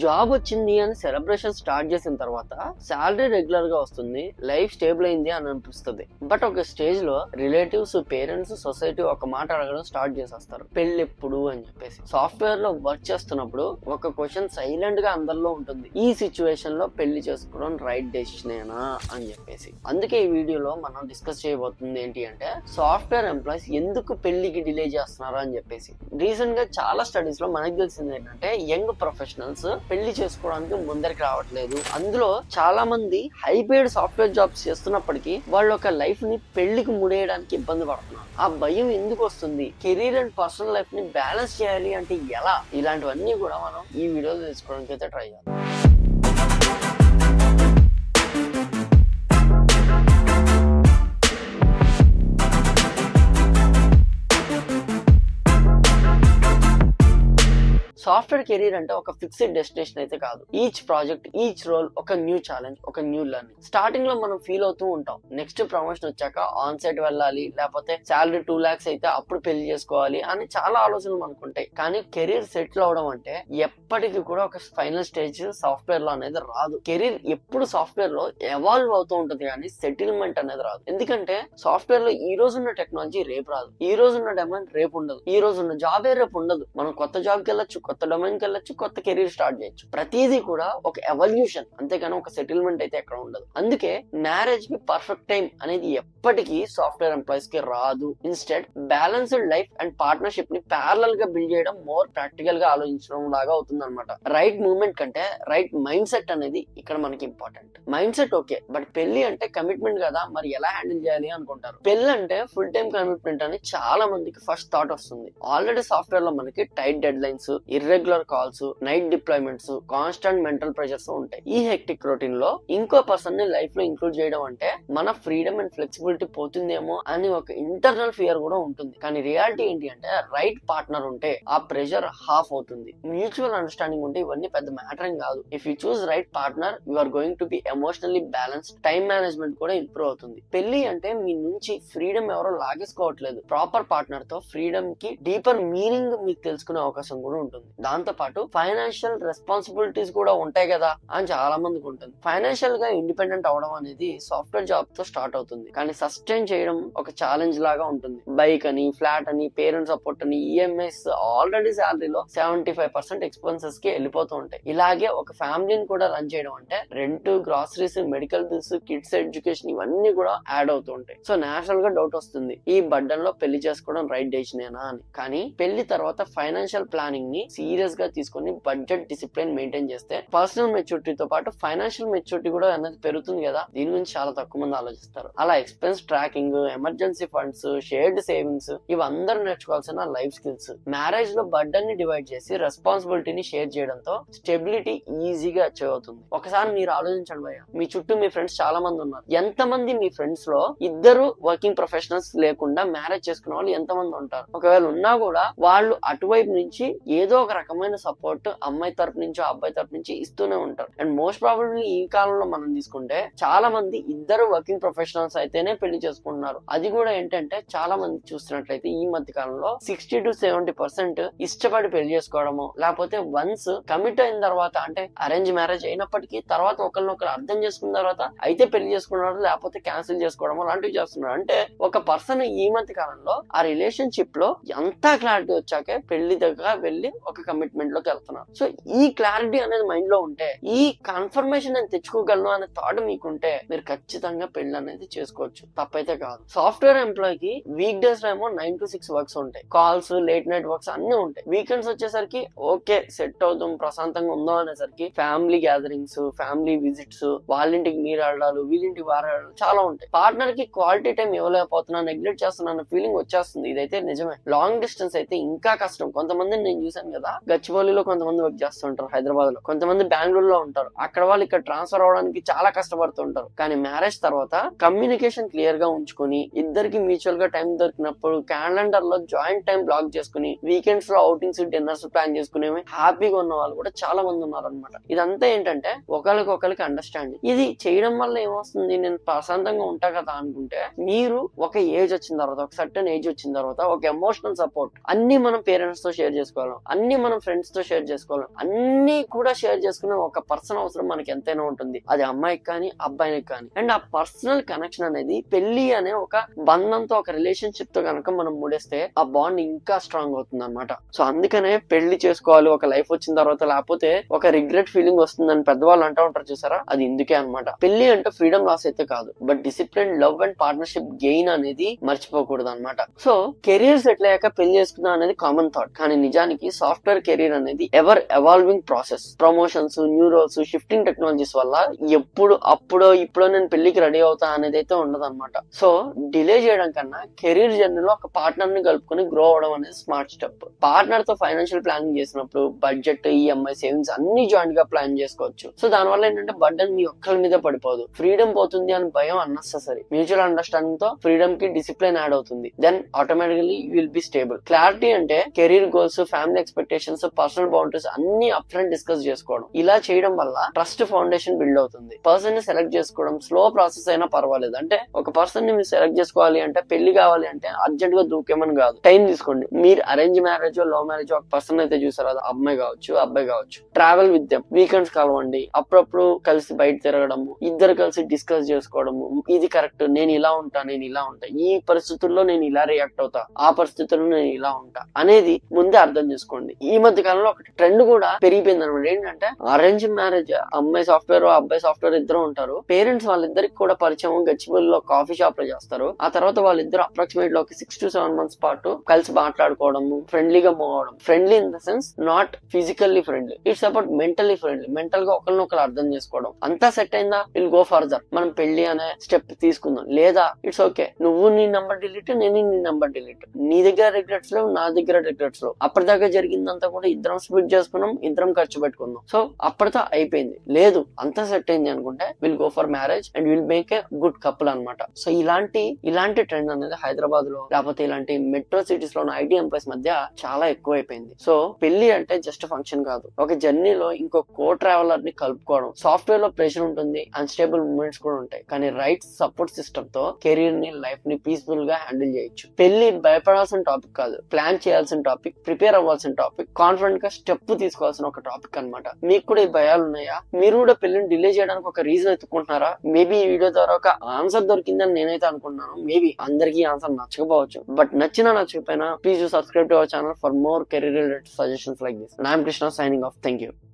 Job వచ్చింది అని celebration start చేసిన తర్వాత శాలరీ రెగ్యులర్ గా వస్తుంది, లైఫ్ స్టేబుల్ అయింది అని అనిపిస్తుంది. బట్ ఒక స్టేజ్ లో రిలేటివ్స్, పేరెంట్స్, సొసైటీ ఒక మాట అడగడం స్టార్ట్ చేసేస్తారు, పెళ్లి ఎప్పుడు అని చెప్పేసి. సాఫ్ట్వేర్ లో వర్క్ చేస్తున్నప్పుడు ఒక క్వశ్చన్ సైలెంట్ గా అందరిలో ఉంటుంది, ఈ సిచ్యువేషన్ లో పెళ్లి చేసుకోవడం రైట్ డెసిషనేనా అని చెప్పేసి. అందుకే ఈ వీడియోలో మనం డిస్కస్ చేయబోతుంది ఏంటి అంటే, సాఫ్ట్వేర్ ఎంప్లాయీస్ ఎందుకు పెళ్లికి డిలే చేస్తున్నారు అని చెప్పేసి. రీసెంట్ గా చాలా స్టడీస్ లో మనకు తెలిసింది ఏంటంటే, యంగ్ ప్రొఫెషనల్స్ పెళ్లి చేసుకోవడానికి ముందరికి రావట్లేదు. అందులో చాలా మంది హైపేడ్ సాఫ్ట్వేర్ జాబ్స్ చేస్తున్నప్పటికీ వాళ్ళ ఒక లైఫ్ ని పెళ్లికి ముడేయడానికి ఇబ్బంది పడుతున్నారు. ఆ భయం ఎందుకు వస్తుంది? కెరీర్ అండ్ పర్సనల్ లైఫ్ ని బ్యాలెన్స్ చేయాలి అంటే ఎలా? ఇలాంటివన్నీ కూడా మనం ఈ వీడియోలో తెలుసుకోవడానికి అయితే ట్రై చేద్దాం. సాఫ్ట్వేర్ కెరీర్ అంటే ఒక ఫిక్స్డ్ డెస్టినేషన్ అయితే కాదు. ఈచ్ ప్రాజెక్ట్, ఈచ్ రోల్ ఒక న్యూ ఛాలెంజ్, ఒక న్యూ లెర్నింగ్. స్టార్టింగ్ లో మనం ఫీల్ అవుతూ ఉంటాం, నెక్స్ట్ ప్రమోషన్ వచ్చాక ఆన్ సైట్ వెళ్ళాలి, లేకపోతే శాలరీ 2 lakhs అయితే అప్పుడు పెళ్లి చేసుకోవాలి అని చాలా ఆలోచనలు మనకు ఉంటాయి. కానీ కెరీర్ సెటిల్ అవడం అంటే ఎప్పటికీ కూడా ఒక ఫైనల్ స్టేజ్ సాఫ్ట్వేర్ లో అనేది రాదు. కెరీర్ ఎప్పుడు సాఫ్ట్వేర్ లో ఎవాల్వ్ అవుతూ ఉంటుంది, కానీ సెటిల్మెంట్ అనేది రాదు. ఎందుకంటే సాఫ్ట్వేర్ లో ఈ రోజు ఉన్న టెక్నాలజీ రేపు రాదు, ఈ రోజు ఉన్న డిమాండ్ రేపు ఉండదు, ఈ రోజు ఉన్న జాబే రేపు ఉండదు. మనం కొత్త జాబ్కి వెళ్ళొచ్చు, కొత్త డొమైన్కి వెళ్ళొచ్చు, కొత్త కెరీర్ స్టార్ట్ చేయొచ్చు. ప్రతిదీ కూడా ఒక ఎవల్యూషన్, అంతేగాని ఒక సెటిల్మెంట్ అయితే ఎక్కడ ఉండదు. అందుకే మ్యారేజ్ కి పర్ఫెక్ట్ టైం అనేది ఎప్పటికీ సాఫ్ట్వేర్ ఎంప్లాయీస్ కి రాదు. Instead balanced life and partnership ని ప్యారలల్ గా బిల్డ్ చేయడం మోర్ ప్రాక్టికల్ గా ఆలోచించడం లాగా అవుతుంది అనమాట. రైట్ మూవ్మెంట్ కంటే రైట్ మైండ్ సెట్ అనేది ఇక్కడ మనకి important. Mind set okay, but పెళ్లి అంటే కమిట్మెంట్ కదా, మరి ఎలా హ్యాండిల్ చేయాలి అనుకుంటారు. పెళ్లి అంటే ఫుల్ టైం కమిట్మెంట్ అని చాలా మందికి ఫస్ట్ థాట్ వస్తుంది. ఆల్రెడీ సాఫ్ట్వేర్ లో మనకి tight deadlines, irregular calls, night deployments, constant mental pressures ఉంటాయి. ఈ హెక్టిక్ రొటీన్ లో ఇంకో పర్సన్ ని లైఫ్ లో ఇంక్లూడ్ చేయడం అంటే మన ఫ్రీడమ్ అండ్ ఫ్లెక్సిబిలిటీ పోతుందేమో అని ఒక ఇంటర్నల్ ఫియర్ కూడా ఉంటుంది. కానీ రియాలిటీ ఏంటి అంటే, రైట్ పార్ట్నర్ ఉంటే ఆ ప్రెషర్ హాఫ్ అవుతుంది. మ్యూచువల్ అండర్స్టాండింగ్ ఉంటే ఇవన్నీ పెద్ద మ్యాటర్ ఏం కాదు. If you choose right partner, you are going to be emotionally balanced, time management కూడా ఇంప్రూవ్ అవుతుంది. పెళ్లి అంటే మీ నుంచి ఫ్రీడమ్ ఎవరో లాగేసుకోవట్లేదు. ప్రాపర్ పార్ట్నర్ తో ఫ్రీడమ్ కి డీపర్ మీనింగ్ మీకు తెలుసుకునే అవకాశం కూడా ఉంటుంది. దాంతో పాటు ఫైనాన్షియల్ రెస్పాన్సిబిలిటీస్ కూడా ఉంటాయి కదా అని చాలా మందికి ఉంటుంది. ఫైనాన్షియల్ గా ఇండిపెండెంట్ అవడం అనేది సాఫ్ట్వేర్ జాబ్ తో స్టార్ట్ అవుతుంది, కానీ సస్టైన్ చేయడం ఒక ఛాలెంజ్ లాగా ఉంటుంది. బైక్ అని, ఫ్లాట్ అని, పేరెంట్ సపోర్ట్ అని, ఈఎంఐస్, ఆల్రెడీ శాలరీలో 75% ఎక్స్పెన్సెస్ కి వెళ్ళిపోతూ ఉంటాయి. ఇలాగే ఒక ఫ్యామిలీని కూడా రన్ చేయడం అంటే rent, groceries, medical bills, kids education ఇవన్నీ కూడా యాడ్ అవుతూ ఉంటాయి. సో నేచురల్ గా డౌట్ వస్తుంది, ఈ బర్డన్ లో పెళ్లి చేసుకోవడం రైట్ డెసిషనేనా అని. కానీ పెళ్లి తర్వాత ఫైనాన్షియల్ ప్లానింగ్ ని సీరియస్ గా తీసుకుని బడ్జెట్ డిసిప్లిన్ మెయింటైన్ చేస్తే పర్సనల్ మెచ్యూరిటీతో పాటు ఫైనాన్షియల్ మెచ్యూరిటీ కూడా అనేది పెరుగుతుంది కదా. దీని గురించి చాలా తక్కువ మంది ఆలోచిస్తారు. అలా expense tracking, emergency funds, shared savings ఇవి అందరూ నేర్చుకోవాల్సిన లైఫ్ స్కిల్స్. మ్యారేజ్ లో బర్డన్ ని డివైడ్ చేసి రెస్పాన్సిబిలిటీని షేర్ చేయడంతో స్టెబిలిటీ ఈజీగా అచీవ్ అవుతుంది. ఒకసారి మీరు ఆలోచించండి భయ్య, మీ చుట్టూ మీ ఫ్రెండ్స్ చాలా మంది ఉన్నారు. ఎంతమంది మీ ఫ్రెండ్స్ లో ఇద్దరు వర్కింగ్ ప్రొఫెషనల్స్ లేకుండా మ్యారేజ్ చేసుకున్న వాళ్ళు ఎంతమంది ఉంటారు? ఒకవేళ ఉన్నా కూడా వాళ్ళు అటువైపు నుంచి ఏదో ఒక రకమైన సపోర్ట్ అమ్మాయి తరపు నుంచి, అబ్బాయి తరపు నుంచి ఇస్తూనే ఉంటారు. అండ్ మోస్ట్ ప్రాబబ్లీ ఈ కాలంలో మనం తీసుకుంటే చాలా మంది ఇద్దరు వర్కింగ్ ప్రొఫెషనల్స్ అయితేనే పెళ్లి చేసుకుంటున్నారు. అది కూడా ఏంటంటే చాలా మంది చూస్తున్నట్లయితే ఈ మధ్య కాలంలో 60 to 70% ఇష్టపడి పెళ్లి చేసుకోవడము, లేకపోతే వన్స్ కమిట్ అయిన తర్వాత, అంటే అరేంజ్ మ్యారేజ్ అయినప్పటికీ తర్వాత ఒకరినొకరు అర్థం చేసుకున్న తర్వాత అయితే పెళ్లి చేసుకున్నారు, లేకపోతే క్యాన్సిల్ చేసుకోవడం లాంటివి చేస్తున్నారు. అంటే ఒక పర్సన్ ఈ మధ్య కాలంలో ఆ రిలేషన్షిప్ లో ఎంత క్లారిటీ వచ్చాకే పెళ్లి దగ్గర వెళ్ళి ఒక కమిట్మెంట్ లోకి వెళ్తున్నారు. సో ఈ క్లారిటీ అనేది మైండ్ లో ఉంటే, ఈ కన్ఫర్మేషన్ నేను తెచ్చుకోగలను అనే థాట్ మీకుంటే మీరు ఖచ్చితంగా పెళ్లి అనేది చేసుకోవచ్చు, తప్పైతే కాదు. సాఫ్ట్వేర్ ఎంప్లాయ్ కి వీక్ డేస్ లో ఏమో 9 to 6 వర్క్స్ ఉంటాయి, కాల్స్, లేట్ నైట్ వర్క్స్ అన్ని ఉంటాయి. వీకెండ్స్ వచ్చేసరికి ఓకే సెట్ అవుతాం, ప్రశాంతంగా ఉందాం అనేసరికి ఫ్యామిలీ గ్యాదరింగ్స్, ఫ్యామిలీ విజిట్స్, వాళ్ళింటికి మీరు ఆడాలు, వీళ్ళింటికి వారాడాలు చాలా ఉంటాయి. పార్ట్నర్ కి క్వాలిటీ టైం ఇవ్వలేకపోతున్నా, నెగ్లెక్ట్ చేస్తున్నా అన్న ఫీలింగ్ వచ్చేస్తుంది. ఇదైతే నిజమే. లాంగ్ డిస్టెన్స్ అయితే ఇంకా కష్టం. కొంతమందిని నేను చూసాను కదా, గచ్చిబౌలిలో కొంతమంది వర్క్ చేస్తుంటారు, హైదరాబాద్ లో కొంతమంది బెంగళూరులో ఉంటారు. అక్కడ వాళ్ళు ఇక్కడ ట్రాన్స్ఫర్ అవడానికి చాలా కష్టపడుతుంటారు. కానీ మ్యారేజ్ తర్వాత కమ్యూనికేషన్ క్లియర్ గా ఉంచుకొని, ఇద్దరికి మ్యూచువల్ గా టైం దొరికినప్పుడు క్యాలెండర్ లో జాయింట్ టైం బ్లాక్ చేసుకుని, వీకెండ్స్ లో అవుటింగ్స్, డిన్నర్స్ ప్లాన్ చేసుకునేవి హ్యాపీగా ఉన్న వాళ్ళు కూడా చాలా మంది ఉన్నారు అనమాట. ఇదంతా ఏంటంటే ఒకరికి అండర్స్టాండింగ్. ఇది చేయడం వల్ల ఏమొస్తుంది, నేను ప్రశాంతంగా ఉంటా కదా అనుకుంటే, మీరు ఒక ఏజ్ వచ్చిన తర్వాత, ఒక సర్టన్ ఏజ్ వచ్చిన తర్వాత ఒక ఎమోషనల్ సపోర్ట్ అన్ని మనం పేరెంట్స్ తో షేర్ చేసుకోగలం, అన్ని మనం ఫ్రెండ్స్ తో షేర్ చేసుకోవాలి, అన్ని కూడా షేర్ చేసుకునే ఒక పర్సన్ అవసరం మనకి ఎంతైనా ఉంటుంది, అది అమ్మాయికి కానీ అబ్బాయికి కానీ. అండ్ ఆ పర్సనల్ కనెక్షన్ అనేది పెళ్లి అనే ఒక బంధంతో, ఒక రిలేషన్షిప్ తో కనుక మనం ముడేస్తే ఆ బాండ్ ఇంకా స్ట్రాంగ్ అవుతుంది అనమాట. సో అందుకనే పెళ్లి చేసుకోవాలి ఒక లైఫ్ వచ్చిన తర్వాత, లేకపోతే ఒక రిగ్రెట్ ఫీలింగ్ వస్తుందని పెద్దవాళ్ళు అంటూ ఉంటారు చూసారా, అది ఇందుకే అనమాట. పెళ్లి అంటే ఫ్రీడమ్ లాస్ అయితే కాదు, but discipline, love and partnership gain అనేది మర్చిపోకూడదు అనమాట. సో కెరీర్ సెటిల్ అయ్యాక పెళ్లి చేసుకుందాం అనేది కామన్ థాట్, కానీ నిజానికి సాఫ్ట్వేర్ కెరీర్ అనేది ever evolving process. Promotions, new roles, shifting technologies వల్ల ఎప్పుడు అప్పుడో ఇప్పుడో నేను పెళ్లికి రెడీ అవుతా అనేది అయితే ఉండదు అనమాట. సో డిలే చేయడం కన్నా కెరీర్ జర్నీలో ఒక పార్ట్నర్ ని కలుపుకొని గ్రో అవడం అనేది స్మార్ట్ స్టెప్. పార్ట్నర్ తో ఫైనాన్షియల్ ప్లానింగ్ చేసినప్పుడు బడ్జెట్, ఈఎంఐ, సేవింగ్స్ అన్ని జాయింట్ గా ప్లాన్ చేసుకోవచ్చు. సో దానివల్ల ఏంటంటే బర్డెన్ మీ ఒక్కరి మీద పడిపోదు, ఫ్రీడమ్ పోతుంది అని భయం అన్నెసెసరీ. మ్యూచువల్ అండర్స్టాండింగ్ తో ఫ్రీడమ్ కి డిసిప్లిన్ యాడ్ అవుతుంది, then automatically you will be stable. Clarity అంటే career goals, family expectations, personal boundaries అన్ని అప్ ఫ్రంట్ డిస్కస్ చేసుకోవడం. ఇలా చేయడం వల్ల ట్రస్ట్ ఫౌండేషన్ బిల్డ్ అవుతుంది. పర్సన్ ని సెలెక్ట్ చేసుకోవడం స్లో ప్రాసెస్ అయినా పర్వాలేదు. అంటే ఒక పర్సన్ ని మీరు సెలెక్ట్ చేసుకోవాలి అంటే, పెళ్లి కావాలి అంటే అర్జెంట్ గా దూకేమని కాదు, టైం తీసుకోండి. మీరు అరేంజ్ మ్యారేజ్, లవ్ మ్యారేజ్ ఒక పర్సన్ అయితే చూసారు, అది అమ్మాయి కావచ్చు అబ్బాయి కావచ్చు, ట్రావెల్ విత్ దెమ్, వీకెండ్స్ కలవండి, అప్పుడప్పుడు కలిసి బయట తిరగడము, ఇద్దరు కలిసి డిస్కస్ చేసుకోవడము, ఇది కరెక్ట్, నేను ఇలా ఉంటా, నేను ఇలా ఉంటా, ఈ పరిస్థితుల్లో నేను ఇలా రియాక్ట్ అవుతా, ఆ పరిస్థితుల్లో నేను ఇలా ఉంటా అనేది ముందే అర్థం చేసుకోండి. ఈ మధ్య కాలంలో ఒక ట్రెండ్ కూడా పెరిగిపోయింది అనమాట. ఏంటంటే అరేంజ్ మ్యారేజ్, అమ్మాయి సాఫ్ట్వేర్ అబ్బాయి సాఫ్ట్వేర్ ఇద్దరు ఉంటారు, పేరెంట్స్ వాళ్ళిద్దరికి కూడా పరిచయం గచ్చిబౌలిలో కాఫీ షాప్ లో చేస్తారు. ఆ తర్వాత వాళ్ళిద్దరు అప్రాక్సిమేట్ లో 6 to 7 months పాటు కలిసి మాట్లాడుకోవడము, ఫ్రెండ్లీగా మూవ్ అవడం. Friendly in the sense not physically friendly, it's about mentally friendly. Mental గా ఒకరినొకరు అర్థం చేసుకోవడం. అంతా సెట్ అయిందా, విల్ గో ఫర్దర్, మనం పెళ్లి అనే స్టెప్ తీసుకుందాం. లేదా ఇట్స్ ఓకే, నువ్వు నీ నంబర్ డిలీట్, నేను నీ నంబర్ డిలీట్, నీ దగ్గర రిగ్రెట్స్ లేవు, నా దగ్గర రిగ్రెట్స్ లేవు, అప్పటిదాకా జరిగిందంతా కూడా ఇద్దరం స్ప్లిట్ చేసుకున్నాం, ఇద్దరం ఖర్చు పెట్టుకుందాం. సో అప్పటితో అయిపోయింది. లేదు అంతా సెట్ అయింది అనుకుంటే will go for marriage and will make a good couple అనమాట. సో ఇలాంటి ట్రెండ్ అనేది హైదరాబాద్ లో లేకపోతే ఇలాంటి మెట్రో సిటీస్ లో ఐటీ ఎంప్లాయీస్ మధ్య చాలా ఎక్కువ అయిపోయింది. సో పెళ్లి అంటే జస్ట్ ఫంక్షన్ కాదు, ఒక జర్నీలో ఇంకో కో ట్రావెలర్ ని కలుపుకోవడం. సాఫ్ట్వేర్ లో ప్రెషర్ ఉంటుంది, అన్స్టేబుల్ మూమెంట్స్ కూడా ఉంటాయి, కానీ రైట్ సపోర్ట్ సిస్టమ్ తో కెరీర్ ని, లైఫ్ ని పీస్ఫుల్ గా హ్యాండిల్ చేయొచ్చు. పెళ్లి భయపడాల్సిన టాపిక్ కాదు, ప్లాన్ చేయాల్సిన టాపిక్, ప్రిపేర్ అవ్వాల్సిన టాపిక్, కాన్ఫిడెంట్ గా స్టెప్ తీసుకోవాల్సిన ఒక టాపిక్ అనమాట. మీకు కూడా ఈ భయాలు ఉన్నాయా? మీరు కూడా పెళ్లిని డిలే చేయడానికి ఒక రీజన్ ఎత్తుకుంటున్నారా? మేబీ ఈ వీడియో ద్వారా ఒక ఆన్సర్ దొరికిందని నేనైతే అనుకుంటున్నాను. మేబీ అందరికీ ఆన్సర్ నచ్చకపోవచ్చు, బట్ నచ్చకపోయినా please subscribe to our channel for more career related suggestions like this. And I am Krishna signing off. Thank you.